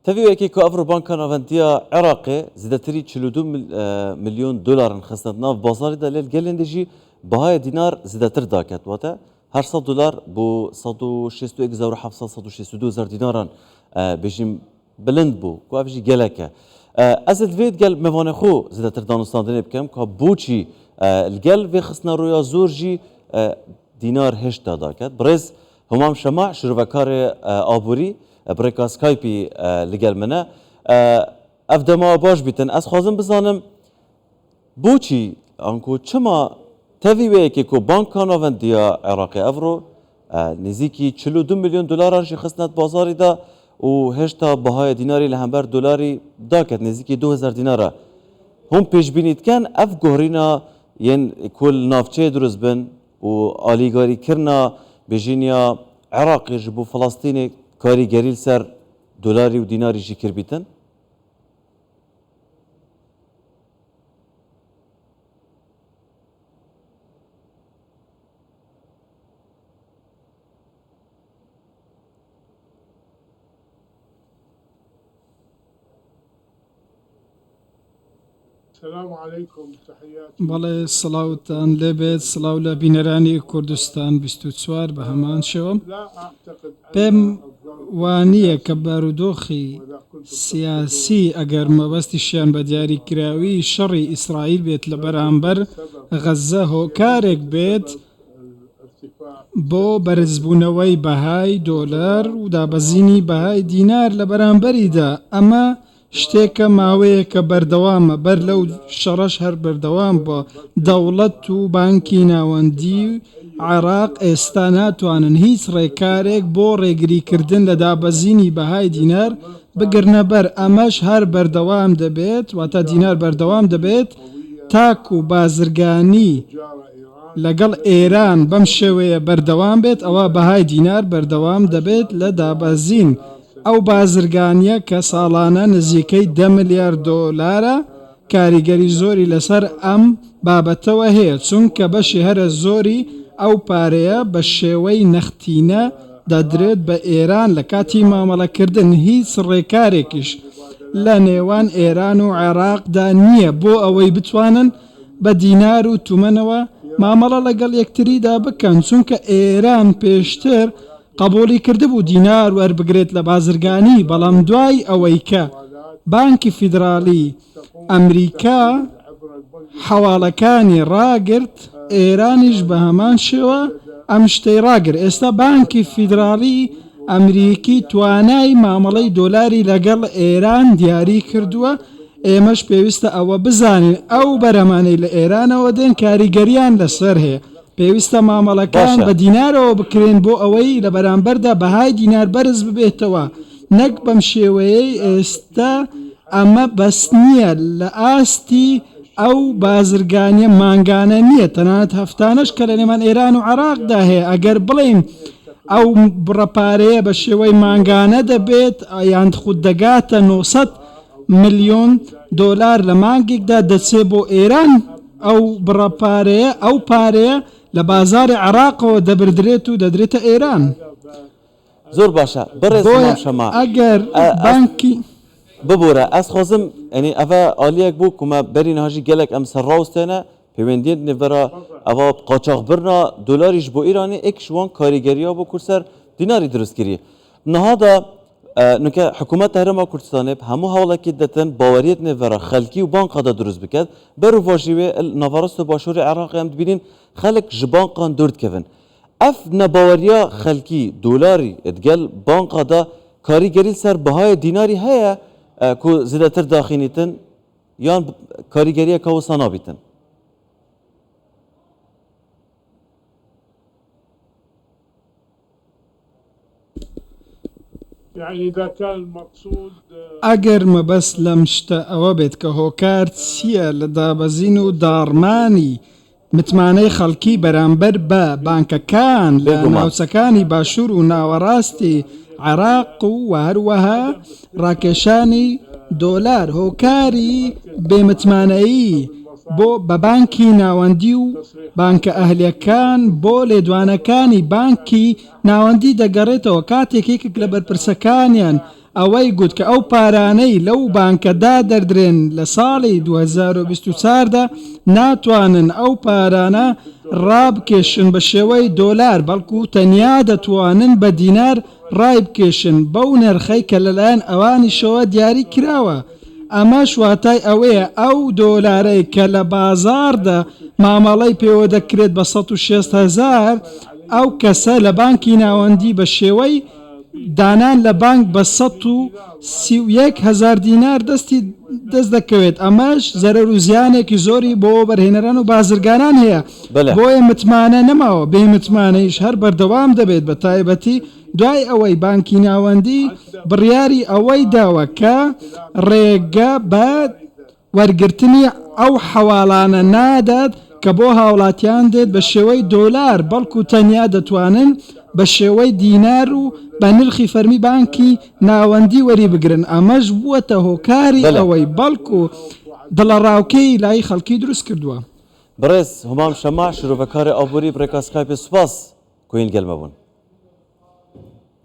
تەویەکی کە ئەڤرۆ بانکە ناوەندیە عێراقێ زیاتری 42 ملیۆن دلار خستنە ناو بازاریدا لێ گەلێندێژی بەهای دینار زیاتر داکات واتە هەر 100 دلار بۆ 161762 دیناران بێژیم بلند بوو کوابژی گەلەکە ئەز دوێت گەل مێوانە خۆ زیاتر دانوستاندنێ بکەم کە بۆچی گەل vê xistna rûya zor jî dînar hêşta daket birêz Humam Şema şirvekarê aborî birêka Skypeî li gel min e ev dema baş bîtin ez xwazim bizanim boçî an ku çima tevî wêyekê ku banka navendiya Iraqê Evro nêzîkî 42 milyon dolaran jî xistne bazarî da û hêşta bihaya dînarî li hember dolarî daket nêzîkî 2000 dînara hûn pêşbînî dikin ev guherîna yên ku li navçeyê durist bin û alîgarîkirina bêjîniya Iraqê ji bo Filastînê karîgerî li ser dolarî û dînarî jî kirbîtin? السلام عليكم تحياتي بەڵێ سڵاوتان لێبێت سڵاو لە بینەرانی کوردستان 24 بە هەمان شێوە لا أعتقد پێم وانییە کە بارودۆخی سیاسی ئەگەر مەبەستیشیان بە دیاریکراوی شەڕی ئیسرائیل بێت لە بەرامبەر غەزە هۆکارێک بێت بۆ بەرزبوونەوەی بەهای دۆلار و دابەزینی بەهای دینار لە بەرامبەریدا ئەمە شتێکە ماوەیە کە بەردەوامە بەر لەو شەڕەش هەر بەردەوام بە دەوڵەت و بانکی ناوەندی عێراق ئێستا ناتوانن هیچ ڕێکارێک بۆ ڕێگریکردن لە دابەزینی بەهای دینار بگرنە بەر ئەمەش هەر بەردەوام دەبێت واتە دینار بەردەوام دەبێت تاکو بازرگانی لەگەڵ ئێران بەم شێوەیە بەردەوام بێت ئەوە بەهای دینار بەردەوام دەبێت لە دابەزین ئەو بازرگانیە کە ساڵانە نزیکەی 10 ملیار دۆلارە کاریگەری زۆری لەسەر ئەم بابەتەوە هەیە چونکە بەشی هەرە زۆری ئەو پارەیە بە شێوەی نەختینە دەدرێت بە ئێران لە کاتی مامەڵەکردن هیچ ڕێکارێکیش لە نێوان ئێران و عێراقدا نییە بۆ ئەوەی بتوانن بە دینار و تومەنەوە مامەڵە لەگەڵ یەکتریدا بکەن چونکە ئێران پێشتر قبولی کردبوو دینار وەربگرێت لە بازرگانی بەڵام دوای ئەوەی کە بانکی فیدرالی ئەمریکا حەواڵەکانی ڕاگرت ئێرانیش بە هەمان شێوە ئەم شتەی ڕاگرت ئێستا بانکی فیدرالی ئەمریکی توانای مامەڵەی دۆلاری لەگەڵ ئێران دیاری کردووە ئێمەش پێویستە ئەوە بزانین ئەو بەرەمانەی لە ئێرانەوە دێن کاریگەریان لەسەر هەیە پێویستە مامەڵەکان بە دینارەوە بکرێن بۆ ئەوەی لە بەرامبەردا بەهای دینار بەرز ببێتەوە نەک بەم شێوەیەی ئێستا ئەمە بەس نییە لە ئاستی ئەو بازرگانیە مانگانە نییە تەنانەت هەفتانەش کە لە نێوان ئێران و عێراقدا هەیە ئەگەر بڵێن ئەو بڕەپارەیە بە شێوەی مانگانە دەبێت یان خود دەگاتە 900 ملیۆن دۆلار لە مانگێکدا دەچێت بۆ ئێران ئەو بڕەپارەیە ئەو پارەیە لە بازاری عێراقەوە دەبردرێت و دەدرێتە ئێران زۆر باشە بەڕێز شەما ئەگەر بانکی ببوورە ئەس خۆزم ئەنی ئەڤە ئالیەک بوو کومە بەری ناژی گەلک ئەم سەرڕاوستێنە پەیوەندیت نێڤەرە ئەوە قاچاغبرنا دۆلاریش بۆ ئیرانی ئێکشوان کاریگەریە بۆ کورسەر دیناری دروستکردی نەهادا نوکە حکوومەت هەرێما کوردستانê hemû hewlekî ditin baweriyet nêvera xelkî û banka da durust biket ber û vajî wê navarasto başûrê Iraqê em dibînin xelek ji bankan dûr dikevin ev nebaweriya xelkî dolarî digel banka da karîgerî ser bihaya dînarî heye ku zêdetir daxînîtin yan karîgeriyeka wisa nabîtin يعني إذا كان المقصود ئەگەر مەبەست لەم شتە ئەوە بێت کە هۆکار چییە لە دابەزین و داڕمانی متمانەی خەڵکی بەرامبەر بە بانکەکان لە ناوچەکانی باشوور و ناوەڕاستی عێراق و هەروەها ڕاکێشانی دۆلار هۆکاری بێمتمانەیی بۆ بە بانکی ناوەندی و بانکە ئەهلیەکان بۆ لێدوانەکانی بانکی ناوەندی دەگەڕێتەوە کاتێکێکێک لە بەرپرسەکانیان ئەوەی گوت کە ئەو پارانەی لەو بانکەدا دەردرێن لە ساڵی 2024دا ناتوانن ئەو پارانە ڕابکێشن بە شێوەی دۆلار بەڵکو تەنیا دەتوانن بە دینار ڕای بکێشن بەو نرخەی کە لەلایەن ئەوانیشەوە دیاری کراوە. ئەمە شواتای ئەوەیە ئەو دۆلارەی کە لە بازاردا مامەڵەی پێوە دەکرێت بە 160,000 ئەو کەسە لە بانکی ناوەندی بە شێوەی دانان لە بانک بە 131,000 دینار دەست دەکەوێت. ئەمەش زەرەر و زیانێکی زۆری بۆ بەرهێنەران و بازرگانان هەیە. بۆیە متمانە نەماوە بێ متمانەیش هەر بەردەوام دەبێت بە تایبەتی دوای ئەوەی بانکی ناوەندی بڕیاری ئەوەی داوە کە ڕێگە بە وەرگرتنی ئەو حەواڵانە نادات کە بۆ هاوڵاتیان دێت بە شێوەی دۆلار بەڵکو تەنیا دەتوانن بە شێوەی دینار و بە نرخی فەرمی بانکی ناوەندی وەری بگرن. ئەمەش بووەتە هۆکاری ئەوەی بەڵکو دڵە ڕاوکەی لای خەڵکی دروست کردووە. بەڕێز هەمام شەما شرۆڤەکاری ئابووری بڕێکا سکایپی سوپاس کوین گەلمە بوون.